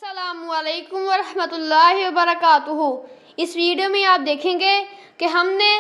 السلام علیکم ورحمۃ اللہ وبرکاتہ۔ اس ویڈیو میں آپ دیکھیں گے کہ ہم نے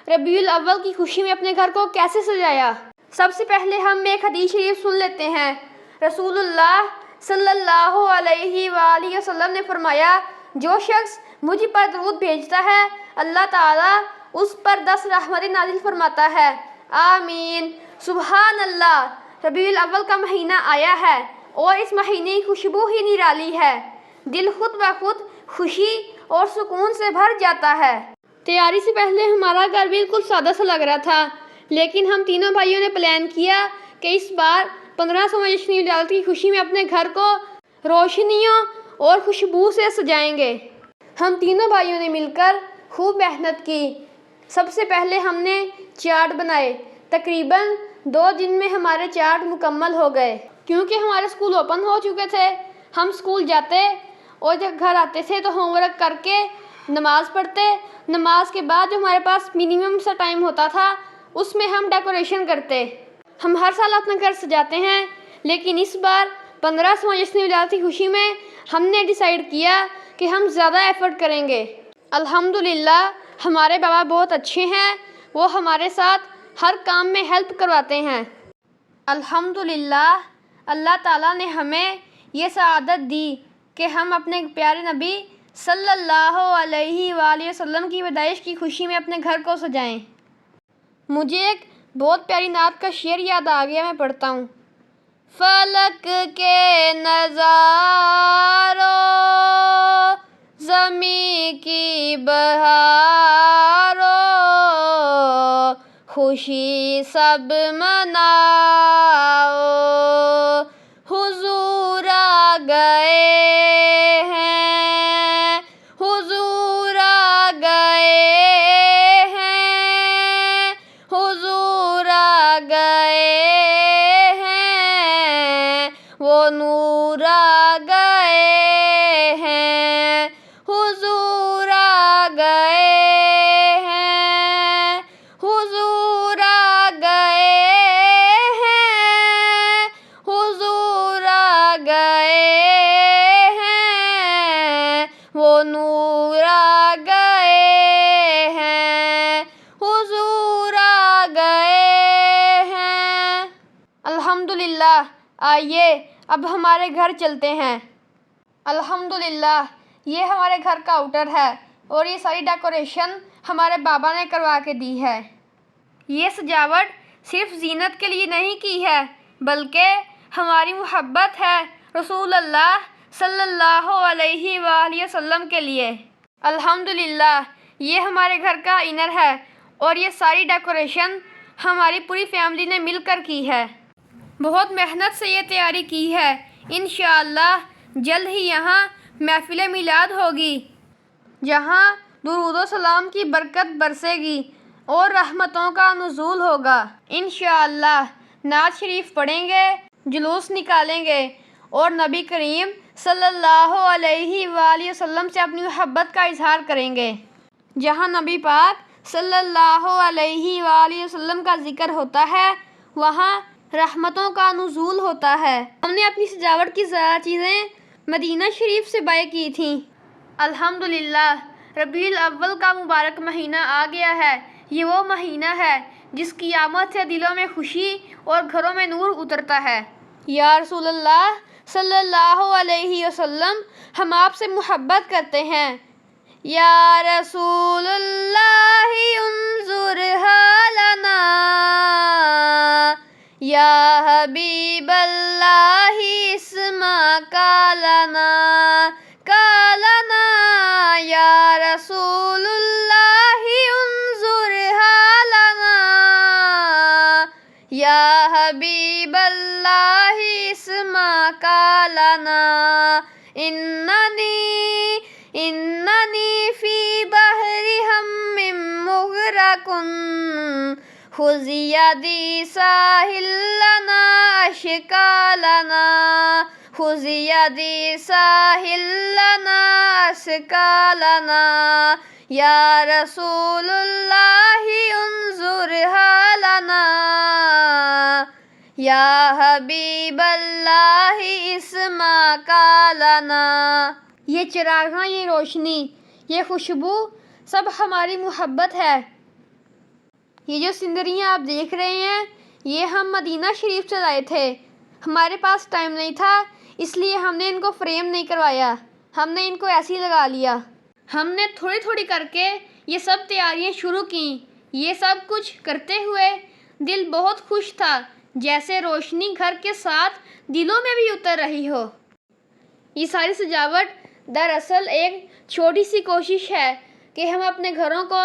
ربیع الاول کی خوشی میں اپنے گھر کو کیسے سجایا۔ سب سے پہلے ہم ایک حدیث شریف سن لیتے ہیں۔ رسول اللہ صلی اللہ علیہ وآلہ وسلم نے فرمایا، جو شخص مجھ پر درود بھیجتا ہے اللہ تعالیٰ اس پر 10 رحمتیں نازل فرماتا ہے۔ آمین۔ سبحان اللہ۔ ربیع الاول کا مہینہ آیا ہے اور اس مہینے کی خوشبو ہی نرالی ہے۔ دل خود بخود خوشی اور سکون سے بھر جاتا ہے۔ تیاری سے پہلے ہمارا گھر بالکل سادہ سا لگ رہا تھا، لیکن ہم تینوں بھائیوں نے پلان کیا کہ اس بار 1500واں جشن ولادت کی خوشی میں اپنے گھر کو روشنیوں اور خوشبو سے سجائیں گے۔ ہم تینوں بھائیوں نے مل کر خوب محنت کی۔ سب سے پہلے ہم نے چارٹ بنائے۔ تقریباً 2 دن میں ہمارے چارٹ مکمل ہو گئے۔ کیونکہ ہمارے اسکول اوپن ہو چکے تھے، ہم اسکول جاتے اور جب گھر آتے تھے تو ہوم ورک کر کے نماز پڑھتے۔ نماز کے بعد جو ہمارے پاس منیمم سا ٹائم ہوتا تھا اس میں ہم ڈیکوریشن کرتے۔ ہم ہر سال اپنا گھر سجاتے ہیں، لیکن اس بار 1500واں جشن ولادت کی خوشی میں ہم نے ڈیسائیڈ کیا کہ ہم زیادہ ایفرٹ کریں گے۔ الحمدللہ ہمارے بابا بہت اچھے ہیں، وہ ہمارے ساتھ ہر کام میں ہیلپ کرواتے ہیں۔ الحمدللہ اللہ تعالیٰ نے ہمیں یہ سعادت دی کہ ہم اپنے پیارے نبی صلی اللہ علیہ وآلہ وسلم کی پیدائش کی خوشی میں اپنے گھر کو سجائیں۔ مجھے ایک بہت پیاری نعت کا شعر یاد آ گیا، میں پڑھتا ہوں۔ فلک کے نظاروں زمیں کی بہاروں خوشی سب مناؤ، حضور آ گئے ہیں، حضور آ گئے ہیں، حضور آ گئے ہیں، وہ نور آ گئے ہیں، حضور آ گئے ہیں، حضور آ گئے ہیں، حضور آ گئے ہیں، وہ نور آ گئے ہیں، حضور آ گئے ہیں۔ الحمدللہ آئیے اب ہمارے گھر چلتے ہیں۔ الحمدللہ یہ ہمارے گھر کا آؤٹر ہے اور یہ ساری ڈیکوریشن ہمارے بابا نے کروا کے دی ہے۔ یہ سجاوٹ صرف زینت کے لیے نہیں کی ہے، بلکہ ہماری محبت ہے رسول اللہ صلی اللہ علیہ وآلہ وسلم کے لیے۔ الحمدللہ یہ ہمارے گھر کا انر ہے اور یہ ساری ڈیکوریشن ہماری پوری فیملی نے مل کر کی ہے۔ بہت محنت سے یہ تیاری کی ہے۔ انشاءاللہ جلد ہی یہاں محفل میلاد ہوگی، جہاں درود و سلام کی برکت برسے گی اور رحمتوں کا نزول ہوگا۔ انشاءاللہ نعت شریف پڑھیں گے، جلوس نکالیں گے اور نبی کریم صلی اللہ علیہ وآلہ وسلم سے اپنی محبت کا اظہار کریں گے۔ جہاں نبی پاک صلی اللہ علیہ وآلہ وسلم کا ذکر ہوتا ہے، وہاں رحمتوں کا نزول ہوتا ہے۔ ہم نے اپنی سجاوٹ کی زیادہ چیزیں مدینہ شریف سے بائے کی تھیں۔ الحمدللہ ربیع الاول کا مبارک مہینہ آ گیا ہے۔ یہ وہ مہینہ ہے جس کی آمد سے دلوں میں خوشی اور گھروں میں نور اترتا ہے۔ یا رسول اللہ صلی اللہ علیہ وسلم، ہم آپ سے محبت کرتے ہیں۔ یا رسول اللہ انظر حالنا، یا حبیب اللہ اسمع قالنا، قالنا یا رسول اللہ انظر حالنا، یا حبیب اللہ اسمع قالنا، اننی فی بحر ہم مغرق، خذ یدی ساحل لنا اشکالنا، خذ یدی ساحل لنا اشکالنا، یا رسول اللہ انظر حالنا، یا حبیب اللہ اسما کا لنا۔ یہ چراغاں، یہ روشنی، یہ خوشبو سب ہماری محبت ہے۔ یہ جو سینریاں آپ دیکھ رہے ہیں یہ ہم مدینہ شریف سے لائے تھے۔ ہمارے پاس ٹائم نہیں تھا اس لیے ہم نے ان کو فریم نہیں کروایا، ہم نے ان کو ایسے ہی لگا لیا۔ ہم نے تھوڑی تھوڑی کر کے یہ سب تیاریاں شروع کیں۔ یہ سب کچھ کرتے ہوئے دل بہت خوش تھا، جیسے روشنی گھر کے ساتھ دلوں میں بھی اتر رہی ہو۔ یہ ساری سجاوٹ دراصل ایک چھوٹی سی کوشش ہے کہ ہم اپنے گھروں کو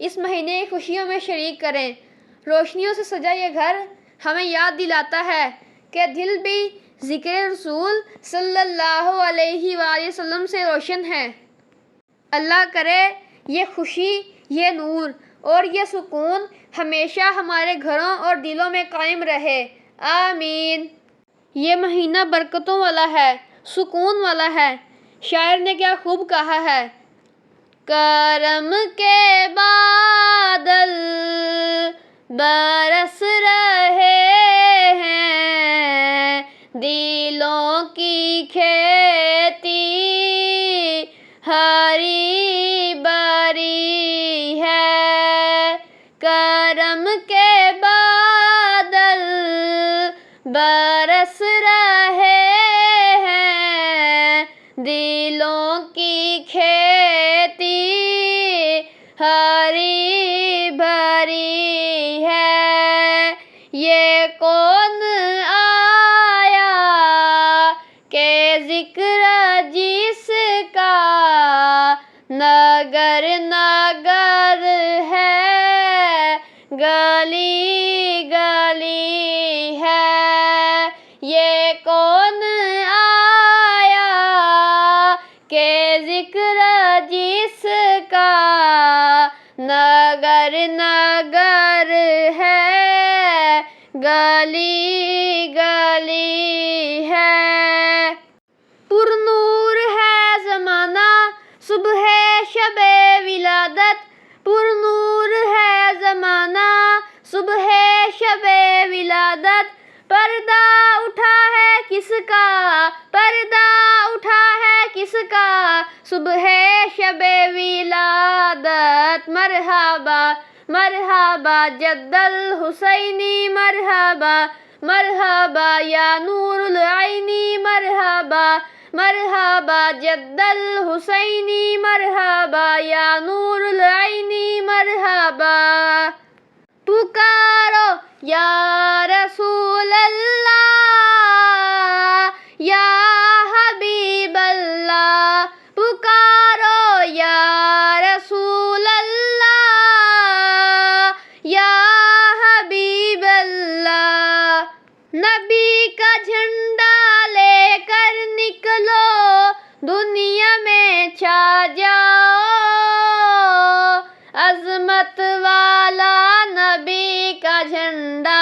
اس مہینے کی خوشیوں میں شریک کریں۔ روشنیوں سے سجا یہ گھر ہمیں یاد دلاتا ہے کہ دل بھی ذکر رسول صلی اللہ علیہ وآلہ وسلم سے روشن ہے۔ اللہ کرے یہ خوشی، یہ نور اور یہ سکون ہمیشہ ہمارے گھروں اور دلوں میں قائم رہے، آمین۔ یہ مہینہ برکتوں والا ہے، سکون والا ہے۔ شاعر نے کیا خوب کہا ہے، کرم کے بادل برس رہے ہیں، دلوں کی کھیتی ہری بھری ہے۔ کرم کے بادل برس رہے ہیں، دلوں کی کھیتی ہری بھری ہے۔ یہ کون آیا کہ ذکر جس کا نگر نگر ہے، گلی گلی ہے۔ یہ کون آیا کہ ذکر جس کا نگر نگر ہے، گلی گلی ہے۔ پر نور ہے زمانہ صبح شب ولادت، پر نور ہے زمانہ صبح شب ولادت۔ پردہ اٹھا ہے کس کا، پردہ اٹھا ہے کس کا، صبح شب ولادت۔ مرحبا مرحبا جد الحسینی، مرحبا مرحبا یا نور العینی، مرحبا مرحبا جد الحسینی، مرحبا یا نور العینی، مرحبا۔ پکارو یا رسول اللہ، یا حبیب اللہ، پکارو یا رسول اللہ، یا حبیب اللہ۔ نبی کا جھنڈا لے کر نکلو، دنیا میں چھا جاؤ، عظمت والا نبی کا جھنڈا،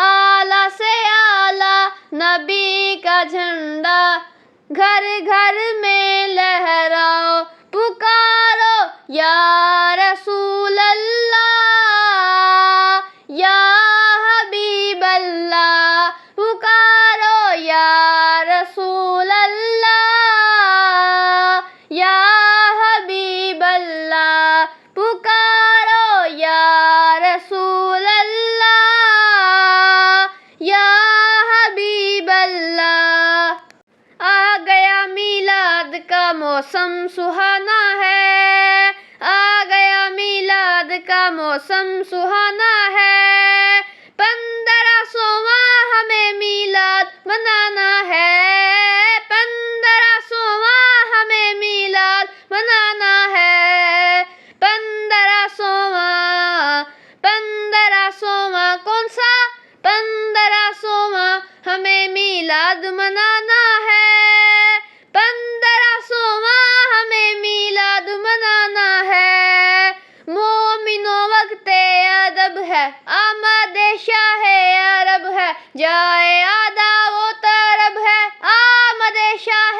اعلیٰ سے اعلیٰ نبی کا جھنڈا، گھر گھر میں لہراؤ، پکارو یا رسول اللہ، یا حبیب اللہ، پکارو یا رسول اللہ، یا حبیب اللہ، پکارو یا رسول اللہ، یا حبیب اللہ۔ آ گیا میلاد کا موسم سہانا ہے، آ گیا میلاد کا موسم سہانا ہے، 1500واں ہمیں میلاد منانا ہے، 1500واں ہمیں میلاد منانا ہے، 1500واں 1500واں کون سا 1500واں ہمیں میلاد منانا ہے، 1500واں ہمیں میلاد منانا ہے۔ مومنوں وقت ادب ہے، آمد شاہ عرب ہے، جائے آدھا وہ طرب ہے، آمد شاہ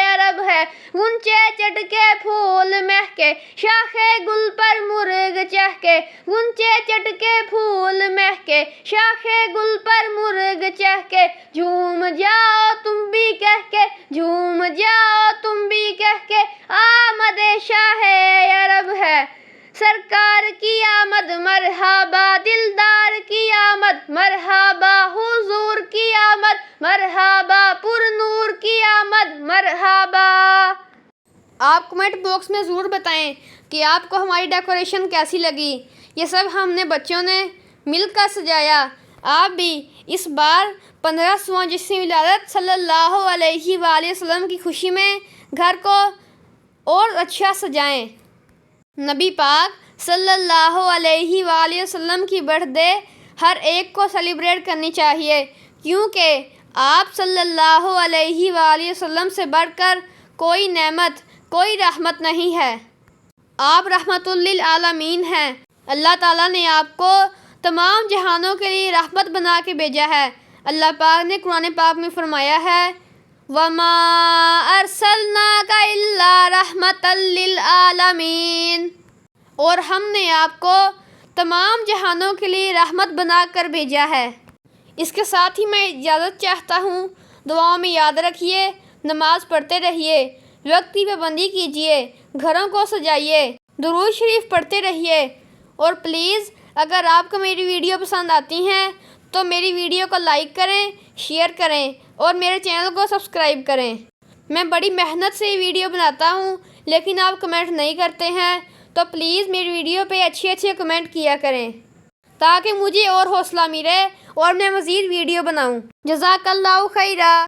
عرب ہے، گنچے چڑھ کے پھول مہکے کے، شاخے گل پر مرغ چہکے، غنچے چٹکے پھول مہکے، شاخے گل پر مرغ چہکے، جھوم جاؤ تم بھی کہہ کے، جھوم جاؤ تم بھی کہہ کے، آمد شاہ عرب ہے سرکار کی آمد، مرحبا دلدار کی آمد، مرحبا حضور کی آمد، مرحبا پر نور کی آمد، مرحبا۔ آپ کمنٹ باکس میں ضرور بتائیں کہ آپ کو ہماری ڈیکوریشن کیسی لگی۔ یہ سب ہم نے بچوں نے مل کر سجایا۔ آپ بھی اس بار 1500واں جشن ولادت صلی اللہ علیہ وآلہ وسلم کی خوشی میں گھر کو اور اچھا سجائیں۔ نبی پاک صلی اللہ علیہ وآلہ وسلم کی برتھ ڈے ہر ایک کو سیلیبریٹ کرنی چاہیے، کیونکہ آپ صلی اللہ علیہ وآلہ وسلم سے بڑھ کر کوئی نعمت، کوئی رحمت نہیں ہے۔ آپ رحمت للعالمین ہیں۔ اللہ تعالیٰ نے آپ کو تمام جہانوں کے لیے رحمت بنا کے بھیجا ہے۔ اللہ پاک نے قرآن پاک میں فرمایا ہے وَمَا أَرْسَلْنَاكَ إِلَّا رَحْمَةً لِلْعَالَمِينَ، اور ہم نے آپ کو تمام جہانوں کے لیے رحمت بنا کر بھیجا ہے۔ اس کے ساتھ ہی میں اجازت چاہتا ہوں۔ دعاؤں میں یاد رکھیے، نماز پڑھتے رہیے، وقت کی پابندی کیجیے، گھروں کو سجائیے، درود شریف پڑھتے رہیے، اور پلیز اگر آپ کو میری ویڈیو پسند آتی ہیں تو میری ویڈیو کو لائک کریں، شیئر کریں اور میرے چینل کو سبسکرائب کریں۔ میں بڑی محنت سے ویڈیو بناتا ہوں لیکن آپ کمنٹ نہیں کرتے ہیں، تو پلیز میری ویڈیو پہ اچھے کمنٹ کیا کریں تاکہ مجھے اور حوصلہ ملے اور میں مزید ویڈیو بناؤں۔ جزاک اللہ خیرہ۔